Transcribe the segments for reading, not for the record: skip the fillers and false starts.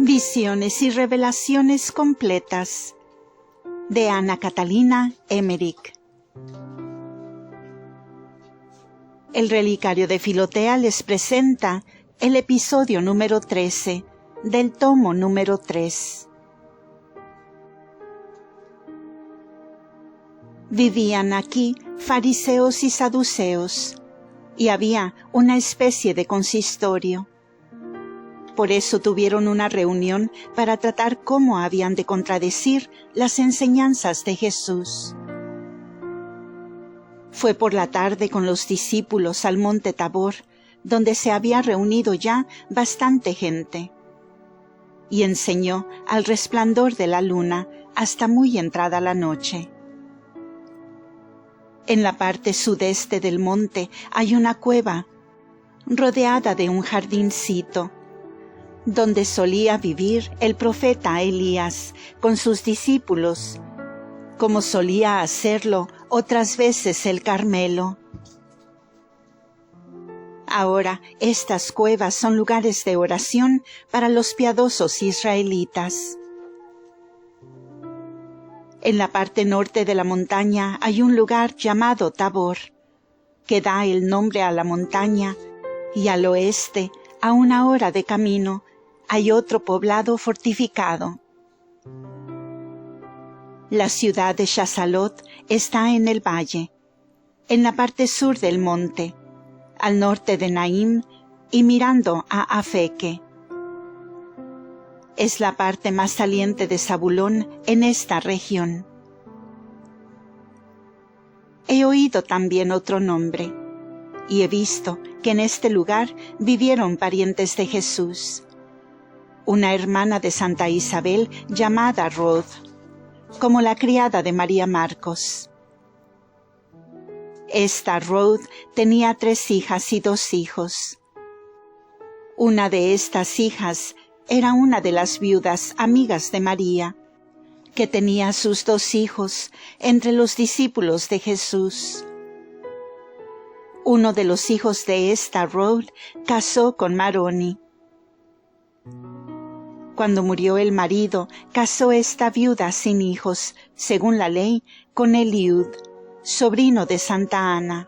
Visiones y revelaciones completas de Ana Catalina Emmerich. El Relicario de Filotea les presenta el episodio número 13 del tomo número 3. Vivían aquí fariseos y saduceos, y había una especie de consistorio. Por eso tuvieron una reunión para tratar cómo habían de contradecir las enseñanzas de Jesús. Fue por la tarde con los discípulos al monte Tabor, donde se había reunido ya bastante gente, y enseñó al resplandor de la luna hasta muy entrada la noche. En la parte sudeste del monte hay una cueva, rodeada de un jardincito, donde solía vivir el profeta Elías con sus discípulos, como solía hacerlo otras veces el Carmelo. Ahora estas cuevas son lugares de oración para los piadosos israelitas. En la parte norte de la montaña hay un lugar llamado Tabor, que da el nombre a la montaña, y al oeste, a 1 hora de camino, hay otro poblado fortificado. La ciudad de Shazalot está en el valle, en la parte sur del monte, al norte de Naim y mirando a Afeque. Es la parte más saliente de Zabulón en esta región. He oído también otro nombre, y he visto que en este lugar vivieron parientes de Jesús, una hermana de Santa Isabel llamada Rod, como la criada de María Marcos. Esta Rod tenía 3 hijas y 2 hijos. Una de estas hijas era una de las viudas amigas de María, que tenía sus 2 hijos entre los discípulos de Jesús. Uno de los hijos de esta Rod casó con Maroni. Cuando murió el marido, casó esta viuda sin hijos, según la ley, con Eliud, sobrino de Santa Ana.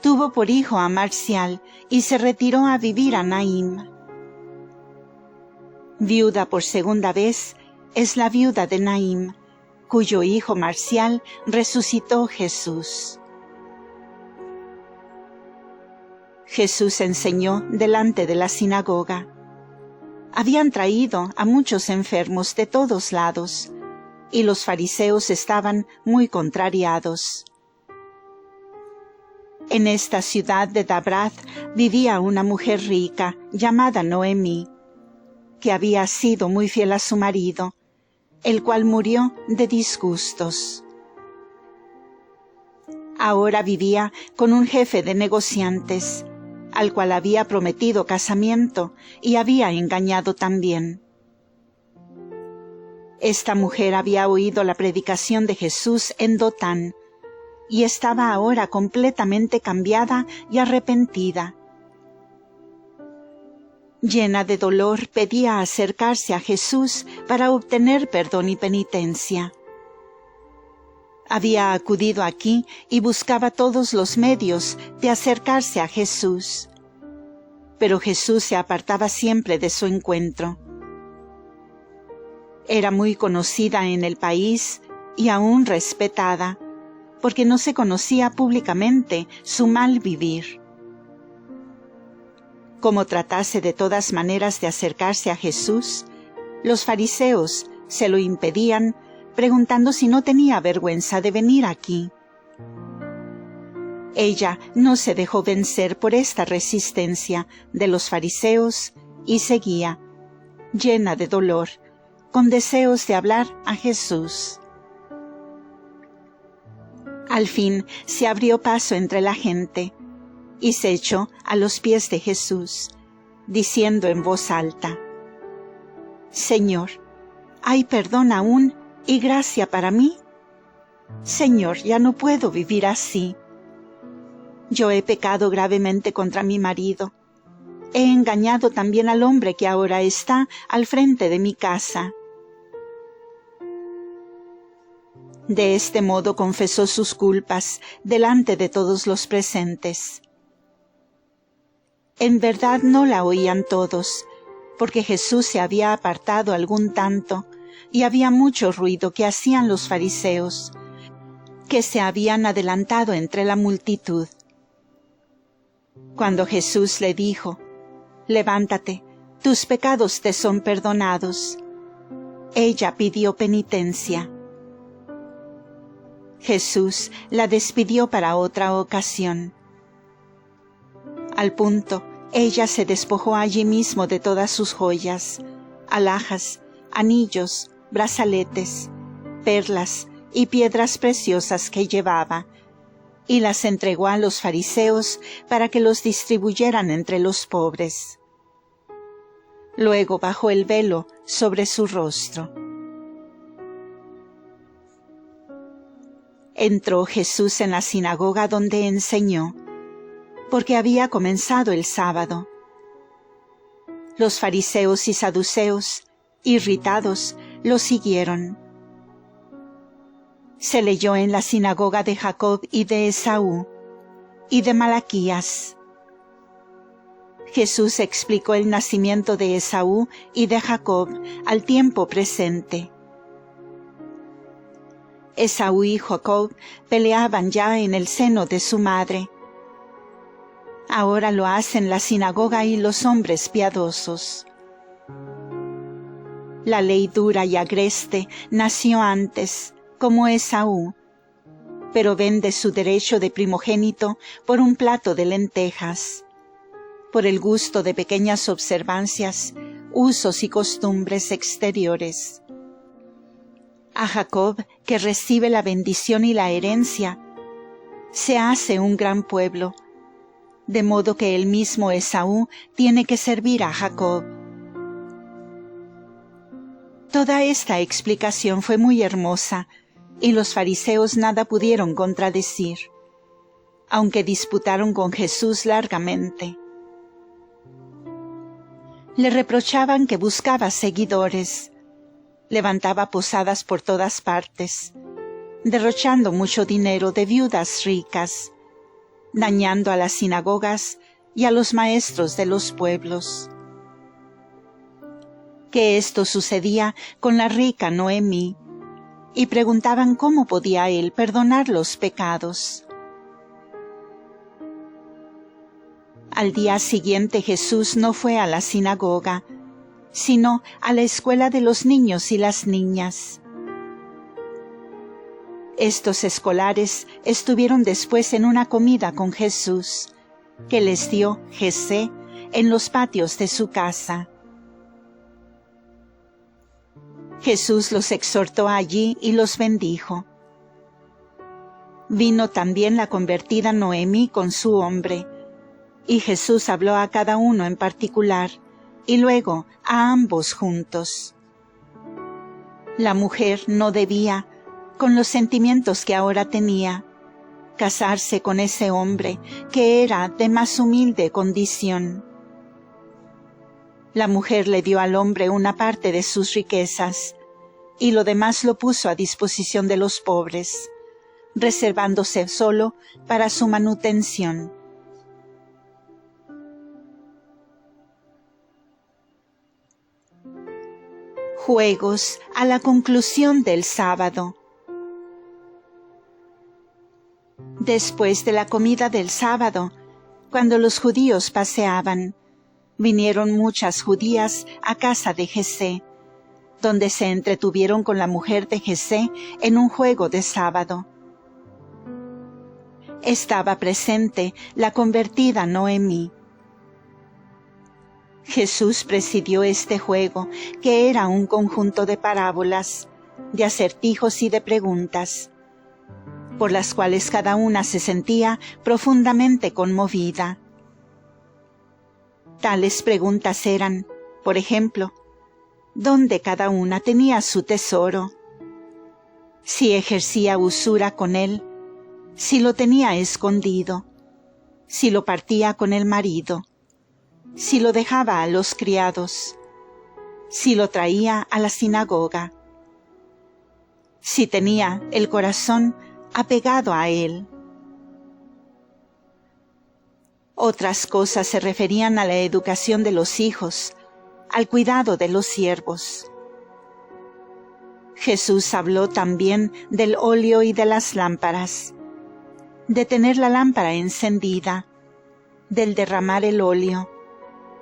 Tuvo por hijo a Marcial y se retiró a vivir a Naim. Viuda por segunda vez es la viuda de Naim, cuyo hijo Marcial resucitó Jesús. Jesús enseñó delante de la sinagoga. Habían traído a muchos enfermos de todos lados, y los fariseos estaban muy contrariados. En esta ciudad de Dabrath vivía una mujer rica llamada Noemí, que había sido muy fiel a su marido, el cual murió de disgustos. Ahora vivía con un jefe de negociantes, al cual había prometido casamiento y había engañado también. Esta mujer había oído la predicación de Jesús en Dotán, y estaba ahora completamente cambiada y arrepentida. Llena de dolor, pedía acercarse a Jesús para obtener perdón y penitencia. Había acudido aquí y buscaba todos los medios de acercarse a Jesús, pero Jesús se apartaba siempre de su encuentro. Era muy conocida en el país y aún respetada, porque no se conocía públicamente su mal vivir. Como tratase de todas maneras de acercarse a Jesús, los fariseos se lo impedían, preguntando si no tenía vergüenza de venir aquí. Ella no se dejó vencer por esta resistencia de los fariseos y seguía, llena de dolor, con deseos de hablar a Jesús. Al fin se abrió paso entre la gente y se echó a los pies de Jesús, diciendo en voz alta: «Señor, ¿hay perdón aún y gracia para mí? Señor, ya no puedo vivir así. Yo he pecado gravemente contra mi marido. he engañado también al hombre que ahora está al frente de mi casa. De este modo confesó sus culpas delante de todos los presentes. En verdad no la oían todos, porque Jesús se había apartado algún tanto, y había mucho ruido que hacían los fariseos, que se habían adelantado entre la multitud. Cuando Jesús le dijo: «Levántate, tus pecados te son perdonados», ella pidió penitencia. Jesús la despidió para otra ocasión. Al punto, ella se despojó allí mismo de todas sus joyas, alhajas, anillos, brazaletes, perlas y piedras preciosas que llevaba, y las entregó a los fariseos para que los distribuyeran entre los pobres. Luego bajó el velo sobre su rostro. Entró Jesús en la sinagoga donde enseñó, porque había comenzado el sábado. Los fariseos y saduceos, irritados, lo siguieron. Se leyó en la sinagoga de Jacob y de Esaú, y de Malaquías. Jesús explicó el nacimiento de Esaú y de Jacob al tiempo presente. Esaú y Jacob peleaban ya en el seno de su madre. Ahora lo hacen la sinagoga y los hombres piadosos. La ley dura y agreste nació antes, como Esaú, pero vende su derecho de primogénito por un plato de lentejas, por el gusto de pequeñas observancias, usos y costumbres exteriores. A Jacob, que recibe la bendición y la herencia, se hace un gran pueblo, de modo que el mismo Esaú tiene que servir a Jacob. Toda esta explicación fue muy hermosa, y los fariseos nada pudieron contradecir, aunque disputaron con Jesús largamente. Le reprochaban que buscaba seguidores, levantaba posadas por todas partes, derrochando mucho dinero de viudas ricas, dañando a las sinagogas y a los maestros de los pueblos. Que esto sucedía con la rica Noemí, y preguntaban cómo podía él perdonar los pecados. Al día siguiente Jesús no fue a la sinagoga, sino a la escuela de los niños y las niñas. Estos escolares estuvieron después en una comida con Jesús, que les dio Jesé en los patios de su casa. Jesús los exhortó allí y los bendijo. Vino también la convertida Noemí con su hombre, y Jesús habló a cada uno en particular, y luego a ambos juntos. La mujer no debía, con los sentimientos que ahora tenía, casarse con ese hombre que era de más humilde condición. La mujer le dio al hombre una parte de sus riquezas, y lo demás lo puso a disposición de los pobres, reservándose solo para su manutención. Juegos a la conclusión del sábado. Después de la comida del sábado, cuando los judíos paseaban, vinieron muchas judías a casa de Jesé, donde se entretuvieron con la mujer de Jesé en un juego de sábado. Estaba presente la convertida Noemí. Jesús presidió este juego, que era un conjunto de parábolas, de acertijos y de preguntas, por las cuales cada una se sentía profundamente conmovida. Tales preguntas eran, por ejemplo, ¿dónde cada una tenía su tesoro? Si ejercía usura con él, si lo tenía escondido, si lo partía con el marido, si lo dejaba a los criados, si lo traía a la sinagoga, si tenía el corazón apegado a él. Otras cosas se referían a la educación de los hijos, al cuidado de los siervos. Jesús habló también del óleo y de las lámparas, de tener la lámpara encendida, del derramar el óleo,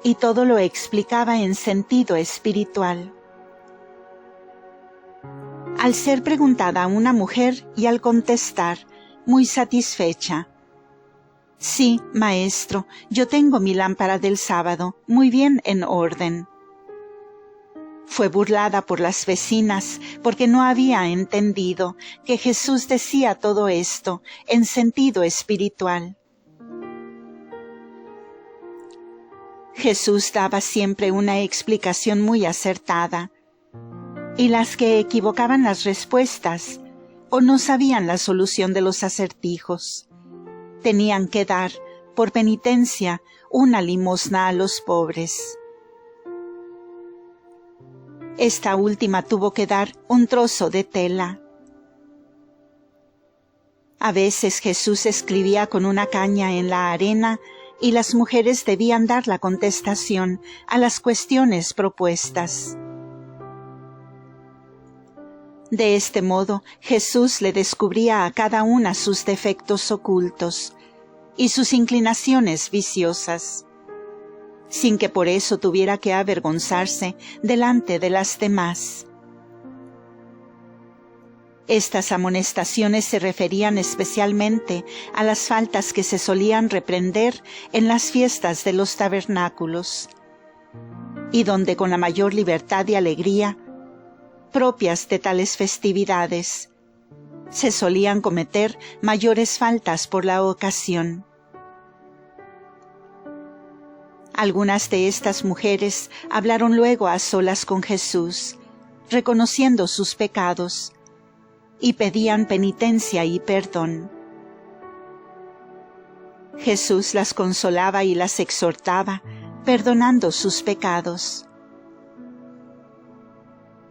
y todo lo explicaba en sentido espiritual. Al ser preguntada una mujer y al contestar, muy satisfecha: «Sí, maestro, yo tengo mi lámpara del sábado muy bien en orden», fue burlada por las vecinas porque no había entendido que Jesús decía todo esto en sentido espiritual. Jesús daba siempre una explicación muy acertada, y las que equivocaban las respuestas o no sabían la solución de los acertijos, tenían que dar, por penitencia, una limosna a los pobres. Esta última tuvo que dar un trozo de tela. A veces Jesús escribía con una caña en la arena y las mujeres debían dar la contestación a las cuestiones propuestas. De este modo, Jesús le descubría a cada una sus defectos ocultos y sus inclinaciones viciosas, sin que por eso tuviera que avergonzarse delante de las demás. Estas amonestaciones se referían especialmente a las faltas que se solían reprender en las fiestas de los tabernáculos, y donde con la mayor libertad y alegría, propias de tales festividades, se solían cometer mayores faltas por la ocasión. Algunas de estas mujeres hablaron luego a solas con Jesús, reconociendo sus pecados, y pedían penitencia y perdón. Jesús las consolaba y las exhortaba, perdonando sus pecados.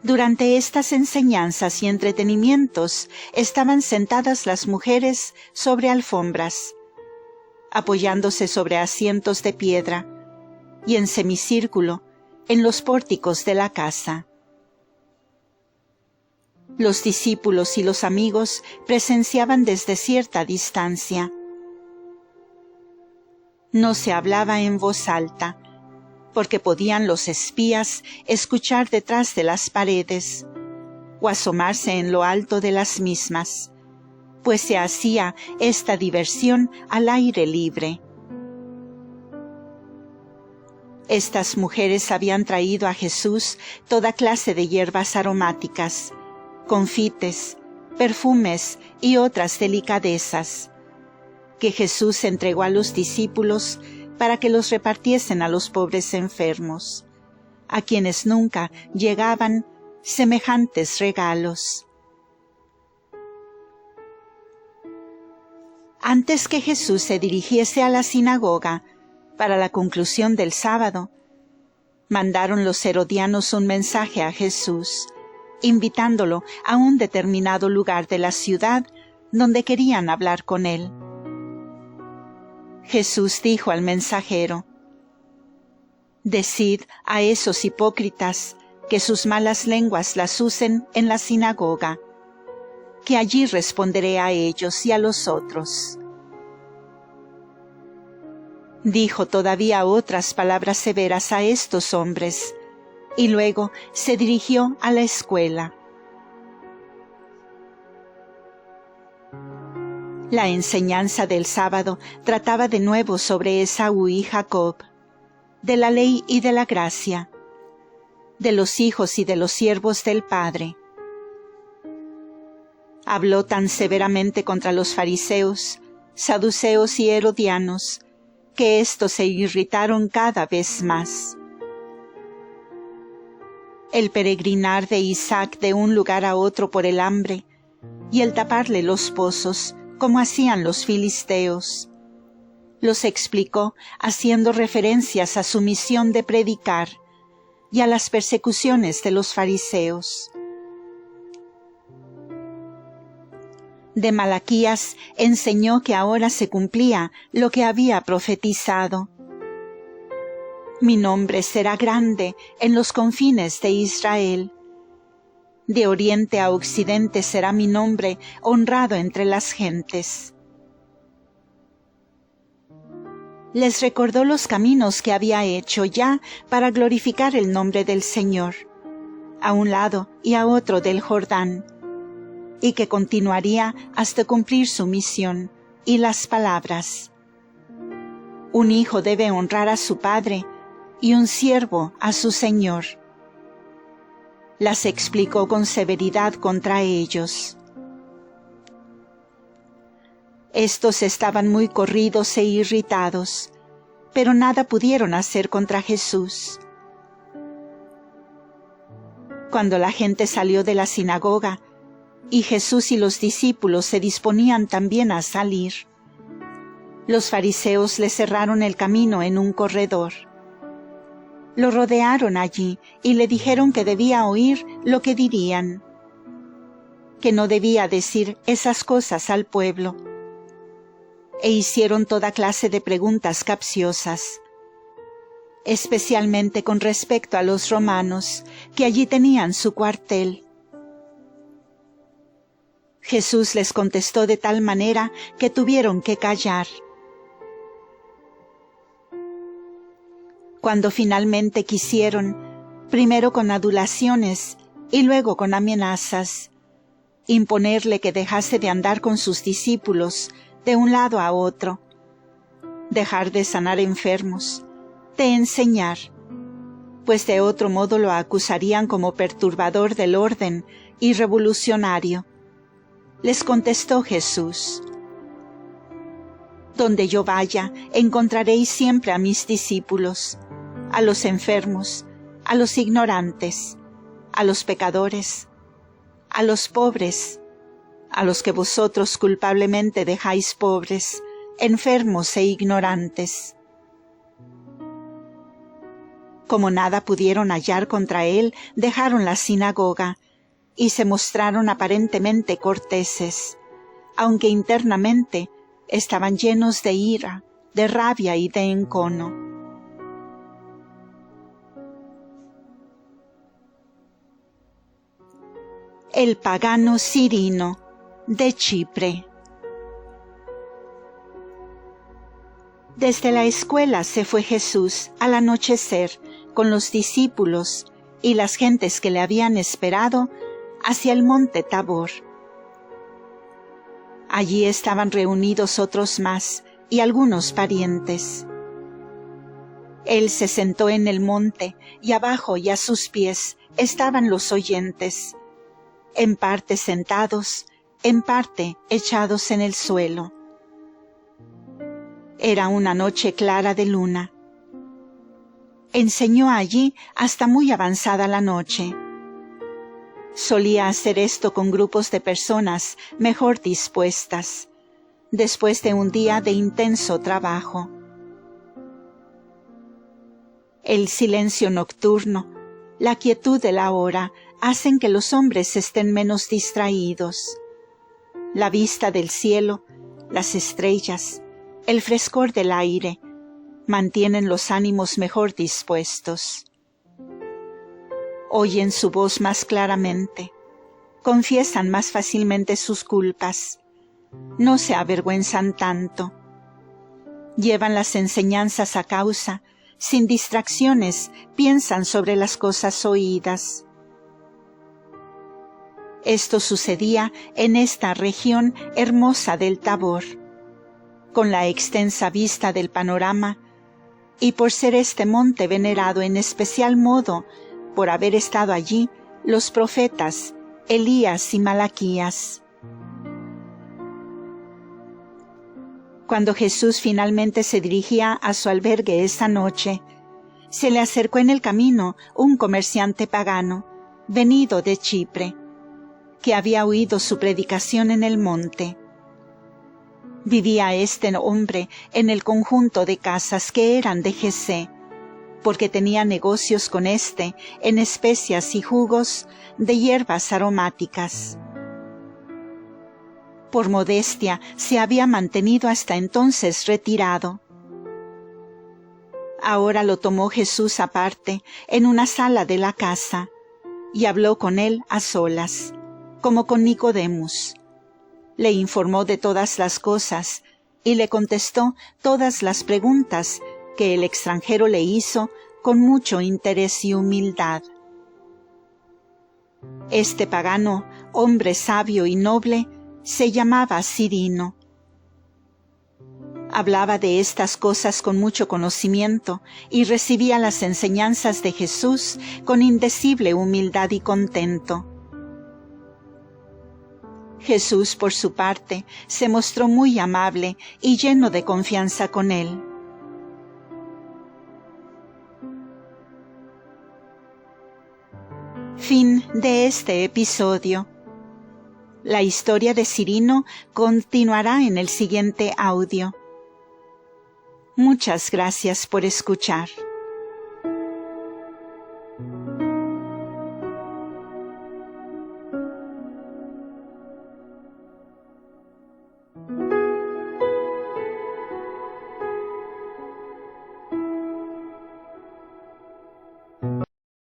Durante estas enseñanzas y entretenimientos estaban sentadas las mujeres sobre alfombras, apoyándose sobre asientos de piedra, y en semicírculo en los pórticos de la casa. Los discípulos y los amigos presenciaban desde cierta distancia. No se hablaba en voz alta, porque podían los espías escuchar detrás de las paredes o asomarse en lo alto de las mismas, pues se hacía esta diversión al aire libre. Estas mujeres habían traído a Jesús toda clase de hierbas aromáticas, confites, perfumes y otras delicadezas, que Jesús entregó a los discípulos para que los repartiesen a los pobres enfermos, a quienes nunca llegaban semejantes regalos. Antes que Jesús se dirigiese a la sinagoga para la conclusión del sábado, mandaron los herodianos un mensaje a Jesús, invitándolo a un determinado lugar de la ciudad donde querían hablar con él. Jesús dijo al mensajero: «Decid a esos hipócritas que sus malas lenguas las usen en la sinagoga, que allí responderé a ellos y a los otros». Dijo todavía otras palabras severas a estos hombres, y luego se dirigió a la escuela. La enseñanza del sábado trataba de nuevo sobre Esaú y Jacob, de la ley y de la gracia, de los hijos y de los siervos del Padre. Habló tan severamente contra los fariseos, saduceos y herodianos, que éstos se irritaron cada vez más. El peregrinar de Isaac de un lugar a otro por el hambre, y el taparle los pozos, como hacían los filisteos, Los explicó haciendo referencias a su misión de predicar y a las persecuciones de los fariseos. De Malaquías enseñó que ahora se cumplía lo que había profetizado. Mi nombre será grande en los confines de Israel. De oriente a occidente será mi nombre honrado entre las gentes. Les recordó los caminos que había hecho ya para glorificar el nombre del Señor, a un lado y a otro del Jordán, y que continuaría hasta cumplir su misión, y las palabras: un hijo debe honrar a su padre, y un siervo a su señor. Las explicó con severidad contra ellos. Estos estaban muy corridos e irritados, pero nada pudieron hacer contra Jesús. Cuando la gente salió de la sinagoga, y Jesús y los discípulos se disponían también a salir, los fariseos le cerraron el camino en un corredor. Lo rodearon allí y le dijeron que debía oír lo que dirían, que no debía decir esas cosas al pueblo. E hicieron toda clase de preguntas capciosas, especialmente con respecto a los romanos, que allí tenían su cuartel. Jesús les contestó de tal manera que tuvieron que callar. Cuando finalmente quisieron, primero con adulaciones y luego con amenazas, imponerle que dejase de andar con sus discípulos de un lado a otro, dejar de sanar enfermos, de enseñar, pues de otro modo lo acusarían como perturbador del orden y revolucionario. Les contestó Jesús: donde yo vaya, encontraréis siempre a mis discípulos, a los enfermos, a los ignorantes, a los pecadores, a los pobres, a los que vosotros culpablemente dejáis pobres, enfermos e ignorantes. Como nada pudieron hallar contra él, dejaron la sinagoga y se mostraron aparentemente corteses, aunque internamente estaban llenos de ira, de rabia y de encono. El pagano Cirino, de Chipre. Desde la escuela se fue Jesús al anochecer con los discípulos y las gentes que le habían esperado hacia el monte Tabor. Allí estaban reunidos otros más y algunos parientes. Él se sentó en el monte y abajo y a sus pies estaban los oyentes, en parte sentados, en parte echados en el suelo. Era una noche clara de luna. Enseñó allí hasta muy avanzada la noche. Solía hacer esto con grupos de personas mejor dispuestas, después de un día de intenso trabajo. El silencio nocturno, la quietud de la hora, hacen que los hombres estén menos distraídos. La vista del cielo, las estrellas, el frescor del aire, mantienen los ánimos mejor dispuestos. Oyen su voz más claramente, confiesan más fácilmente sus culpas, no se avergüenzan tanto. Llevan las enseñanzas a causa, sin distracciones, piensan sobre las cosas oídas. Esto sucedía en esta región hermosa del Tabor, con la extensa vista del panorama, y por ser este monte venerado en especial modo por haber estado allí los profetas Elías y Malaquías. Cuando Jesús finalmente se dirigía a su albergue esa noche, se le acercó en el camino un comerciante pagano, venido de Chipre, que había oído su predicación en el monte. Vivía este hombre en el conjunto de casas que eran de Jesé, porque tenía negocios con éste en especias y jugos de hierbas aromáticas. Por modestia se había mantenido hasta entonces retirado. Ahora lo tomó Jesús aparte en una sala de la casa y habló con él a solas, como con Nicodemus. Le informó de todas las cosas y le contestó todas las preguntas que el extranjero le hizo con mucho interés y humildad. Este pagano, hombre sabio y noble, se llamaba Cirino. Hablaba de estas cosas con mucho conocimiento y recibía las enseñanzas de Jesús con indecible humildad y contento. Jesús, por su parte, se mostró muy amable y lleno de confianza con él. Fin de este episodio. La historia de Cirino continuará en el siguiente audio. Muchas gracias por escuchar.